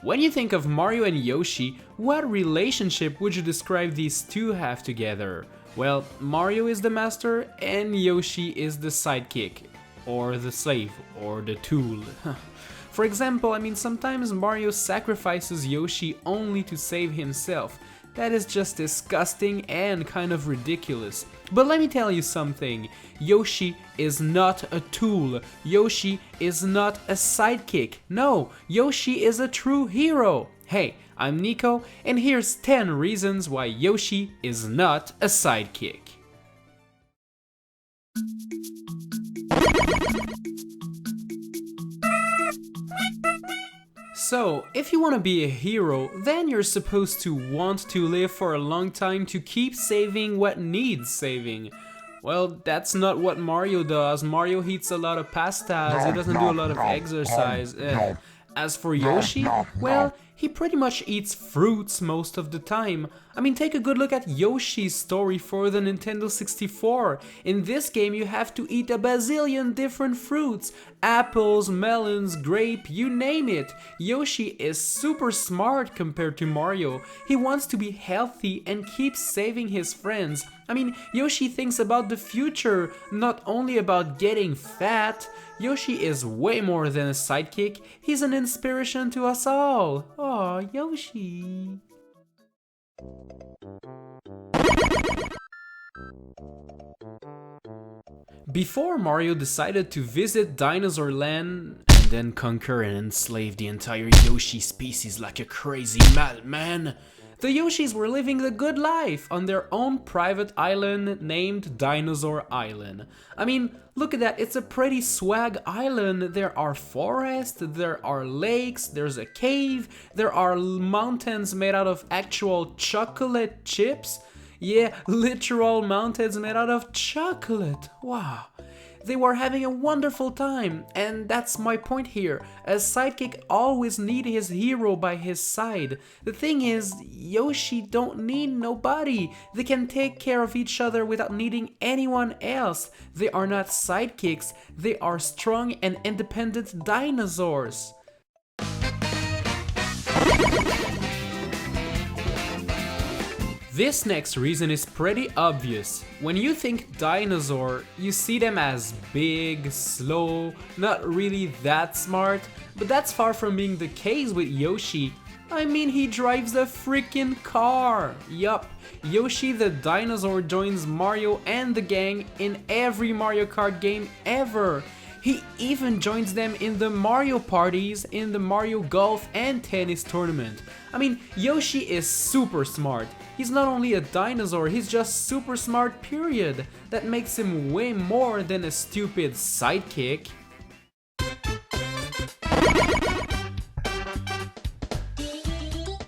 When you think of Mario and Yoshi, what relationship would you describe these two have together? Well, Mario is the master and Yoshi is the sidekick, or the slave, or the tool. For example, sometimes Mario sacrifices Yoshi only to save himself. That is just disgusting and kind of ridiculous. But let me tell you something, Yoshi is not a tool, Yoshi is not a sidekick, no, Yoshi is a true hero. Hey, I'm Nico, and here's 10 reasons why Yoshi is not a sidekick. So, if you want to be a hero, then you're supposed to want to live for a long time to keep saving what needs saving. Well, that's not what Mario does. Mario eats a lot of pastas, he doesn't do a lot of exercise. As for Yoshi, well, he pretty much eats fruits most of the time. Take a good look at Yoshi's story for the Nintendo 64. In this game you have to eat a bazillion different fruits. Apples, melons, grape, you name it. Yoshi is super smart compared to Mario. He wants to be healthy and keeps saving his friends. Yoshi thinks about the future, not only about getting fat. Yoshi is way more than a sidekick, he's an inspiration to us all. Aw, Yoshi. Before Mario decided to visit Dinosaur Land and then conquer and enslave the entire Yoshi species like a crazy madman, the Yoshis were living the good life on their own private island named Dinosaur Island. Look at that, it's a pretty swag island. There are forests, there are lakes, there's a cave, there are mountains made out of actual chocolate chips. Yeah, literal mountains made out of chocolate. Wow. They were having a wonderful time, and that's my point here. A sidekick always needs his hero by his side. The thing is, Yoshi don't need nobody. They can take care of each other without needing anyone else. They are not sidekicks, they are strong and independent dinosaurs. This next reason is pretty obvious. When you think dinosaur, you see them as big, slow, not really that smart, but that's far from being the case with Yoshi. He drives a freaking car! Yup, Yoshi the dinosaur joins Mario and the gang in every Mario Kart game ever. He even joins them in the Mario parties, in the Mario Golf and Tennis tournament. Yoshi is super smart. He's not only a dinosaur, he's just super smart, period. That makes him way more than a stupid sidekick.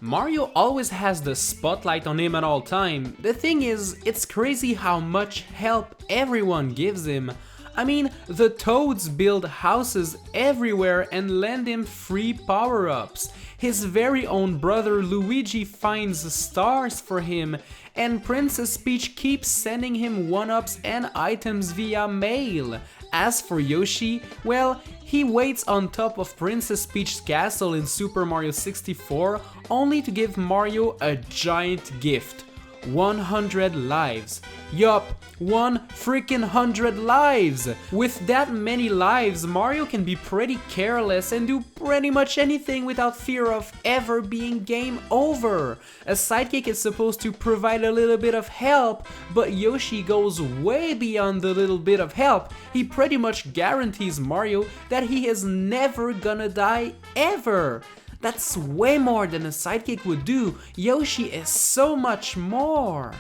Mario always has the spotlight on him at all time. The thing is, it's crazy how much help everyone gives him. The Toads build houses everywhere and lend him free power-ups. His very own brother Luigi finds stars for him, and Princess Peach keeps sending him 1-ups and items via mail. As for Yoshi, well, he waits on top of Princess Peach's castle in Super Mario 64 only to give Mario a giant gift. 100 lives. Yup, 100 lives! With that many lives, Mario can be pretty careless and do pretty much anything without fear of ever being game over. A sidekick is supposed to provide a little bit of help, but Yoshi goes way beyond the little bit of help. He pretty much guarantees Mario that he is never gonna die ever. That's way more than a sidekick would do. Yoshi is so much more.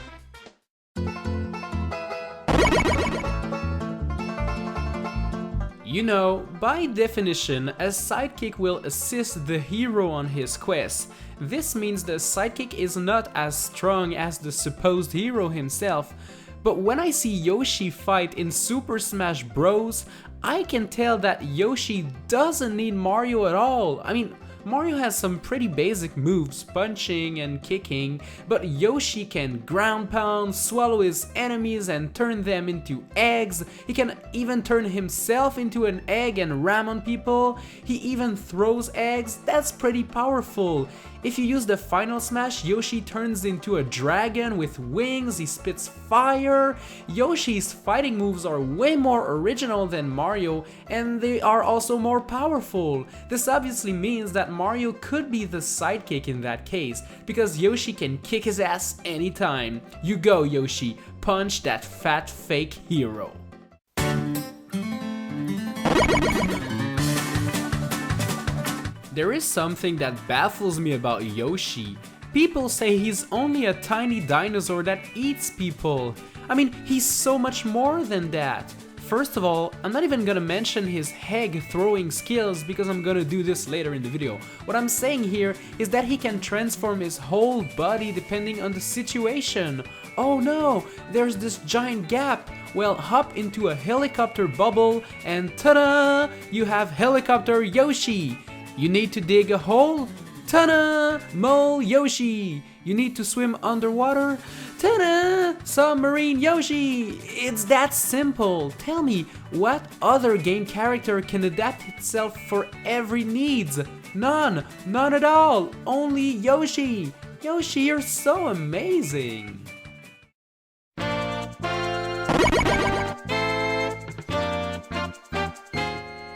By definition, a sidekick will assist the hero on his quest. This means the sidekick is not as strong as the supposed hero himself. But when I see Yoshi fight in Super Smash Bros, I can tell that Yoshi doesn't need Mario at all. Mario has some pretty basic moves, punching and kicking, but Yoshi can ground pound, swallow his enemies and turn them into eggs. He can even turn himself into an egg and ram on people. He even throws eggs. That's pretty powerful. If you use the final smash, Yoshi turns into a dragon with wings, he spits fire. Yoshi's fighting moves are way more original than Mario, and they are also more powerful. This obviously means that Mario could be the sidekick in that case, because Yoshi can kick his ass anytime. You go, Yoshi, punch that fat fake hero. There is something that baffles me about Yoshi. People say he's only a tiny dinosaur that eats people. I mean, he's so much more than that. First of all, I'm not even gonna mention his egg throwing skills because I'm gonna do this later in the video. What I'm saying here is that he can transform his whole body depending on the situation. Oh no, there's this giant gap. Well, hop into a helicopter bubble and ta-da! You have Helicopter Yoshi. You need to dig a hole? Ta-da! Mole Yoshi! You need to swim underwater? Ta-da! Submarine Yoshi! It's that simple! Tell me, what other game character can adapt itself for every needs? None! None at all! Only Yoshi! Yoshi, you're so amazing!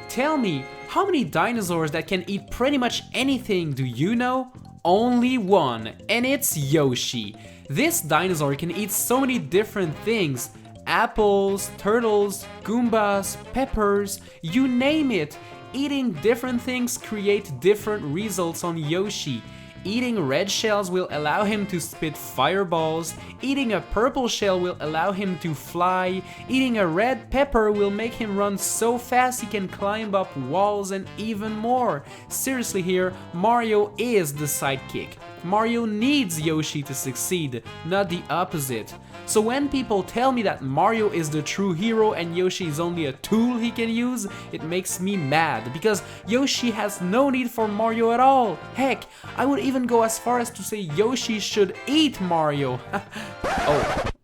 Tell me, how many dinosaurs that can eat pretty much anything do you know? Only one, and it's Yoshi. This dinosaur can eat so many different things. Apples, turtles, Goombas, peppers, you name it. Eating different things create different results on Yoshi. Eating red shells will allow him to spit fireballs, eating a purple shell will allow him to fly, eating a red pepper will make him run so fast he can climb up walls and even more. Seriously here, Mario is the sidekick. Mario needs Yoshi to succeed, not the opposite. So when people tell me that Mario is the true hero and Yoshi is only a tool he can use, it makes me mad, because Yoshi has no need for Mario at all. Heck, I would even go as far as to say Yoshi should eat Mario.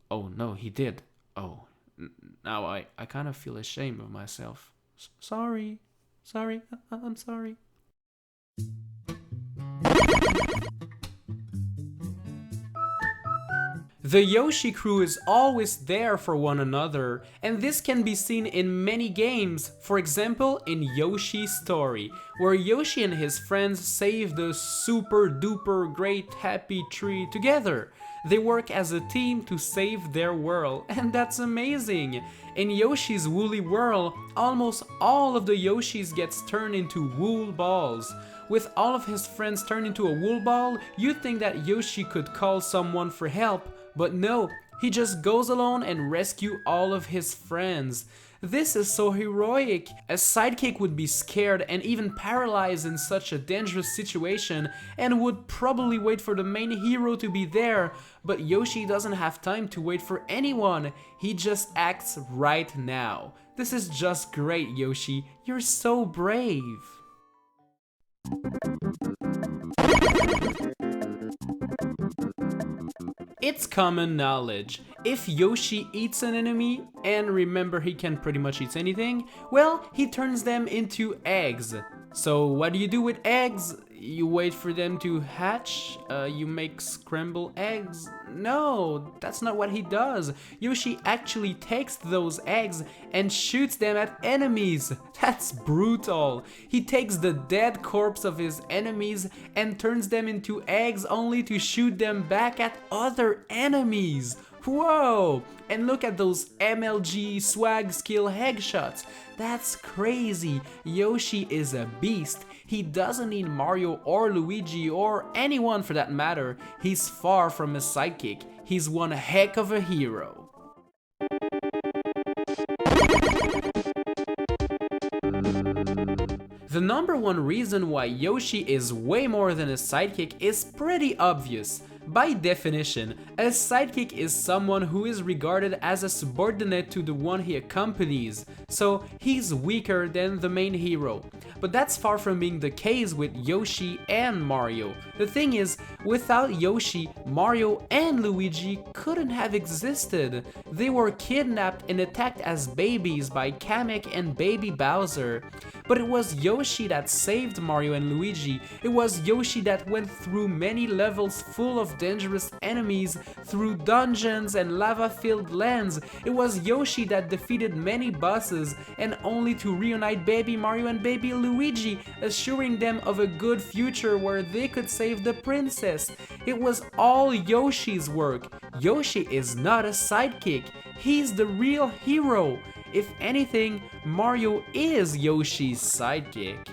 Oh no, he did. Oh, now I kind of feel ashamed of myself. Sorry, I'm sorry. The Yoshi crew is always there for one another, and this can be seen in many games, for example in Yoshi's Story, where Yoshi and his friends save the super duper great happy tree together. They work as a team to save their world, and that's amazing! In Yoshi's Woolly World, almost all of the Yoshis gets turned into wool balls. With all of his friends turned into a wool ball, you'd think that Yoshi could call someone for help, but no, he just goes alone and rescue all of his friends. This is so heroic. A sidekick would be scared and even paralyzed in such a dangerous situation and would probably wait for the main hero to be there, but Yoshi doesn't have time to wait for anyone. He just acts right now. This is just great, Yoshi. You're so brave. It's common knowledge. If Yoshi eats an enemy, and remember he can pretty much eat anything, well, he turns them into eggs. So what do you do with eggs? You wait for them to hatch? You make scrambled eggs? No, that's not what he does. Yoshi actually takes those eggs and shoots them at enemies. That's brutal. He takes the dead corpse of his enemies and turns them into eggs only to shoot them back at other enemies. Whoa! And look at those MLG swag skill headshots. That's crazy. Yoshi is a beast. He doesn't need Mario or Luigi or anyone for that matter. He's far from a sidekick. He's one heck of a hero. The number one reason why Yoshi is way more than a sidekick is pretty obvious. By definition, a sidekick is someone who is regarded as a subordinate to the one he accompanies, so he's weaker than the main hero. but that's far from being the case with Yoshi and Mario. The thing is, without Yoshi, Mario and Luigi couldn't have existed. They were kidnapped and attacked as babies by Kamek and Baby Bowser. But it was Yoshi that saved Mario and Luigi. It was Yoshi that went through many levels full of dangerous enemies, through dungeons and lava-filled lands. It was Yoshi that defeated many bosses, and only to reunite Baby Mario and Baby Luigi, assuring them of a good future where they could save the princess. It was all Yoshi's work. Yoshi is not a sidekick. He's the real hero. If anything, Mario is Yoshi's sidekick.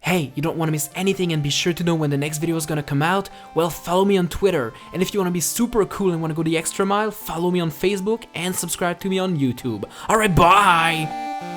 Hey, you don't want to miss anything and be sure to know when the next video is gonna come out? Well, follow me on Twitter. And if you want to be super cool and want to go the extra mile, follow me on Facebook and subscribe to me on YouTube. Alright, bye!